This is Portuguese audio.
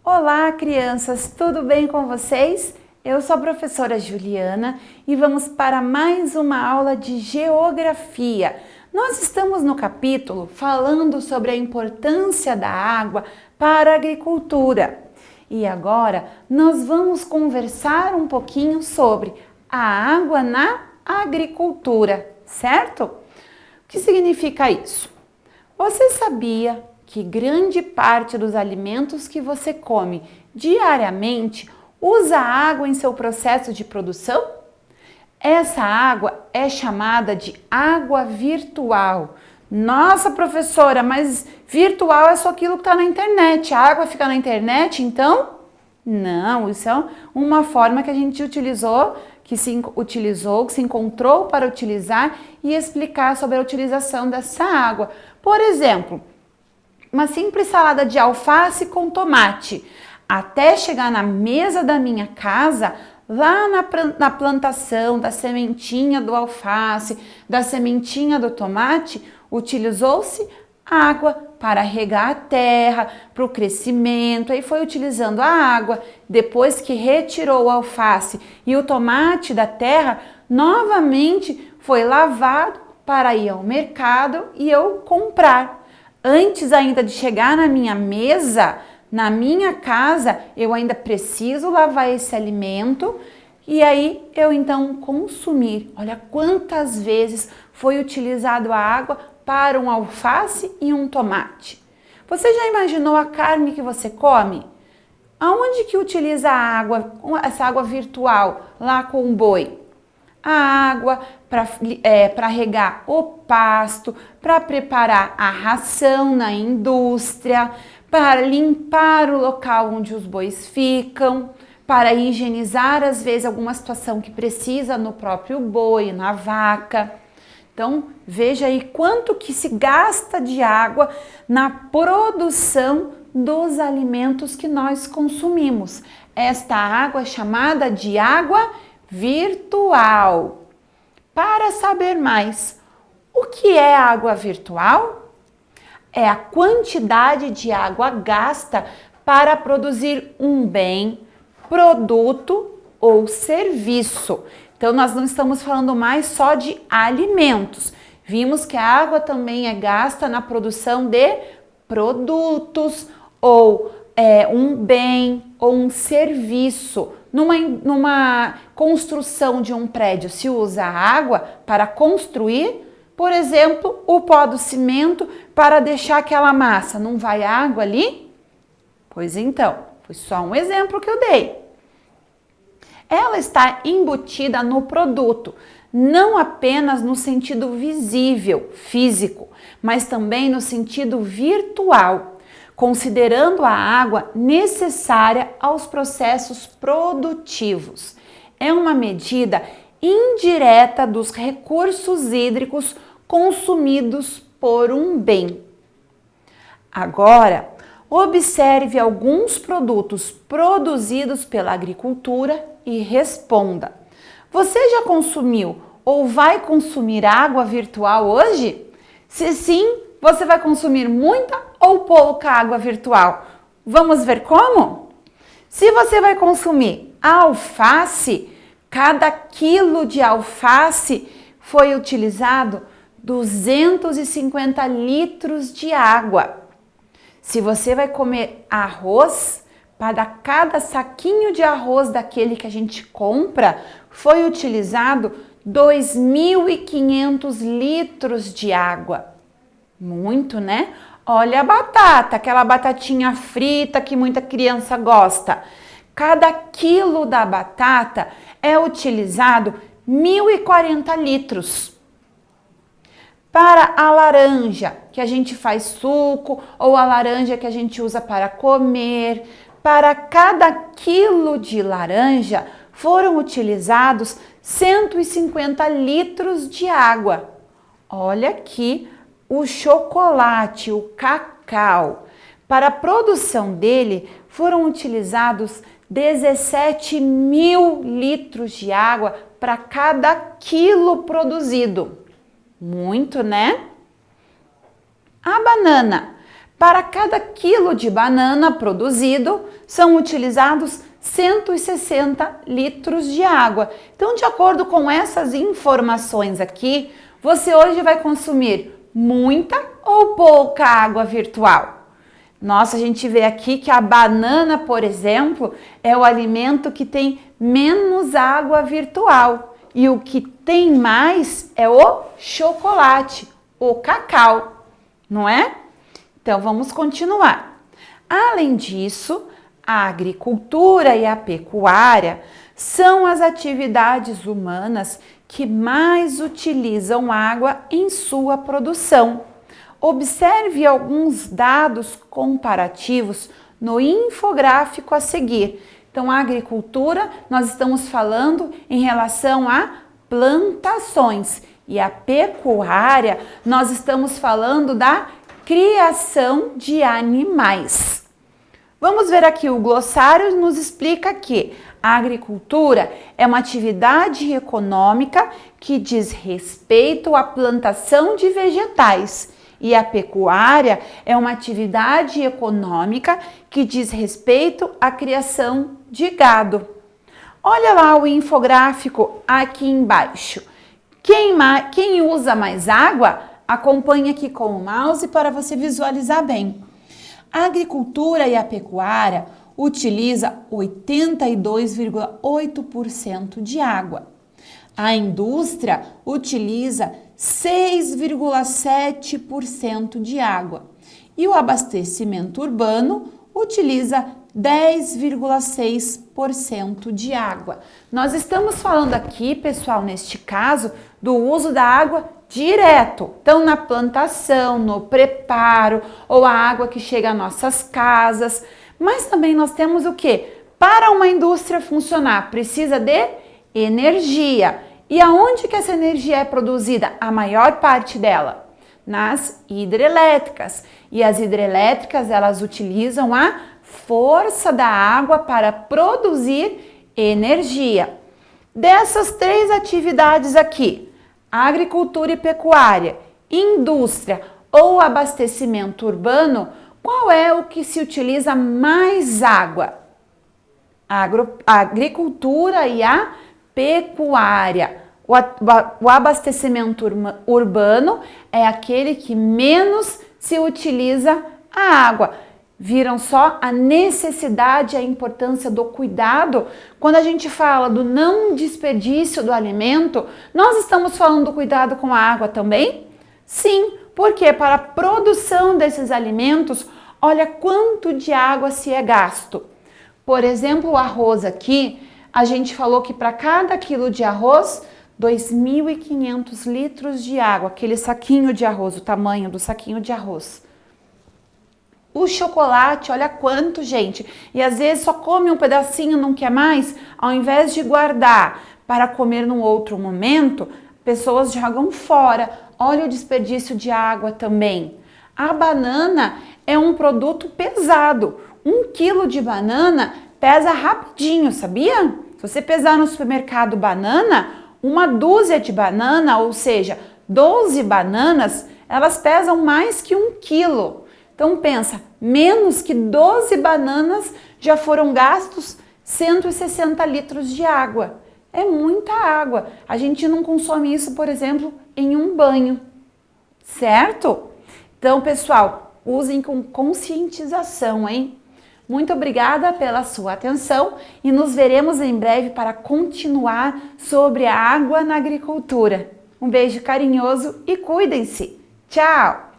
Olá, crianças, tudo bem com vocês? Eu sou a professora Juliana e vamos para mais uma aula de geografia. Nós estamos no capítulo falando sobre a importância da água para a agricultura. E agora nós vamos conversar um pouquinho sobre a água na agricultura, certo? O que significa isso? Você sabia que grande parte dos alimentos que você come diariamente usa água em seu processo de produção? Essa água é chamada de água virtual. Nossa, professora, mas virtual é só aquilo que está na internet. A água fica na internet, então? Não, isso é uma forma que a gente utilizou, que se encontrou para utilizar e explicar sobre a utilização dessa água. Por exemplo, uma simples salada de alface com tomate. Até chegar na mesa da minha casa, lá na plantação da sementinha do alface, da sementinha do tomate, utilizou-se água para regar a terra, para o crescimento, aí foi utilizando a água, depois que retirou o alface e o tomate da terra, novamente foi lavado para ir ao mercado e eu comprar. Antes ainda de chegar na minha mesa, na minha casa, eu ainda preciso lavar esse alimento e aí eu então consumir. Olha quantas vezes foi utilizado a água para um alface e um tomate. Você já imaginou a carne que você come? Aonde que utiliza a água, essa água virtual, lá com o boi? A água para regar o pasto, para preparar a ração na indústria, para limpar o local onde os bois ficam, para higienizar às vezes alguma situação que precisa no próprio boi, na vaca. Então, veja aí quanto que se gasta de água na produção dos alimentos que nós consumimos. Esta água é chamada de água virtual. Para saber mais, o que é água virtual? É a quantidade de água gasta para produzir um bem, produto ou serviço. Então, nós não estamos falando mais só de alimentos. Vimos que a água também é gasta na produção de produtos ou um bem ou um serviço. Numa construção de um prédio, se usa água para construir, por exemplo, o pó do cimento para deixar aquela massa. Não vai água ali? Pois então, foi só um exemplo que eu dei. Ela está embutida no produto, não apenas no sentido visível, físico, mas também no sentido virtual, considerando a água necessária aos processos produtivos. É uma medida indireta dos recursos hídricos consumidos por um bem. Agora, observe alguns produtos produzidos pela agricultura e responda: você já consumiu ou vai consumir água virtual hoje? Se sim, você vai consumir muita ou pouca água virtual? Vamos ver como? Se você vai consumir alface, cada quilo de alface foi utilizado 250 litros de água. Se você vai comer arroz, para cada saquinho de arroz daquele que a gente compra, foi utilizado 2.500 litros de água. Muito, né? Olha a batata, aquela batatinha frita que muita criança gosta. Cada quilo da batata é utilizado 1.040 litros. Para a laranja, que a gente faz suco, ou a laranja que a gente usa para comer, para cada quilo de laranja foram utilizados 150 litros de água. Olha aqui o chocolate, o cacau. Para a produção dele foram utilizados 17.000 litros de água para cada quilo produzido. Muito, né? A banana. Para cada quilo de banana produzido, são utilizados 160 litros de água. Então, de acordo com essas informações aqui, você hoje vai consumir muita ou pouca água virtual? Nossa, a gente vê aqui que a banana, por exemplo, é o alimento que tem menos água virtual. E o que tem mais é o chocolate, o cacau, não é? Então, vamos continuar. Além disso, a agricultura e a pecuária são as atividades humanas que mais utilizam água em sua produção. Observe alguns dados comparativos no infográfico a seguir. Então, a agricultura, nós estamos falando em relação a plantações, e a pecuária, nós estamos falando da criação de animais. Vamos ver aqui, o glossário nos explica que a agricultura é uma atividade econômica que diz respeito à plantação de vegetais e a pecuária é uma atividade econômica que diz respeito à criação de gado. Olha lá o infográfico aqui embaixo. Quem usa mais água, acompanhe aqui com o mouse para você visualizar bem. A agricultura e a pecuária utiliza 82,8% de água. A indústria utiliza 6,7% de água. E o abastecimento urbano utiliza 10,6% de água. Nós estamos falando aqui, pessoal, neste caso, do uso da água direto. Então, na plantação, no preparo, ou a água que chega às nossas casas. Mas também nós temos o quê? Para uma indústria funcionar, precisa de energia. E aonde que essa energia é produzida? A maior parte dela? Nas hidrelétricas. E as hidrelétricas, elas utilizam a força da água para produzir energia. Dessas três atividades aqui, agricultura e pecuária, indústria ou abastecimento urbano, qual é o que se utiliza mais água? A agricultura e a pecuária. O abastecimento urbano é aquele que menos se utiliza a água. Viram só a necessidade e a importância do cuidado? Quando a gente fala do não desperdício do alimento, nós estamos falando do cuidado com a água também? Sim, porque para a produção desses alimentos, olha quanto de água se é gasto. Por exemplo, o arroz aqui, a gente falou que para cada quilo de arroz, 2.500 litros de água, aquele saquinho de arroz, o tamanho do saquinho de arroz. O chocolate, olha quanto, gente. E às vezes só come um pedacinho, não quer mais. Ao invés de guardar para comer num outro momento, pessoas jogam fora. Olha o desperdício de água também. A banana é um produto pesado. 1 quilo de banana pesa rapidinho, sabia? Se você pesar no supermercado banana, uma dúzia de banana, ou seja, 12 bananas, elas pesam mais que 1 quilo. Então pensa, menos que 12 bananas já foram gastos 160 litros de água. É muita água. A gente não consome isso, por exemplo, em um banho, certo? Então, pessoal, usem com conscientização, hein? Muito obrigada pela sua atenção e nos veremos em breve para continuar sobre a água na agricultura. Um beijo carinhoso e cuidem-se. Tchau!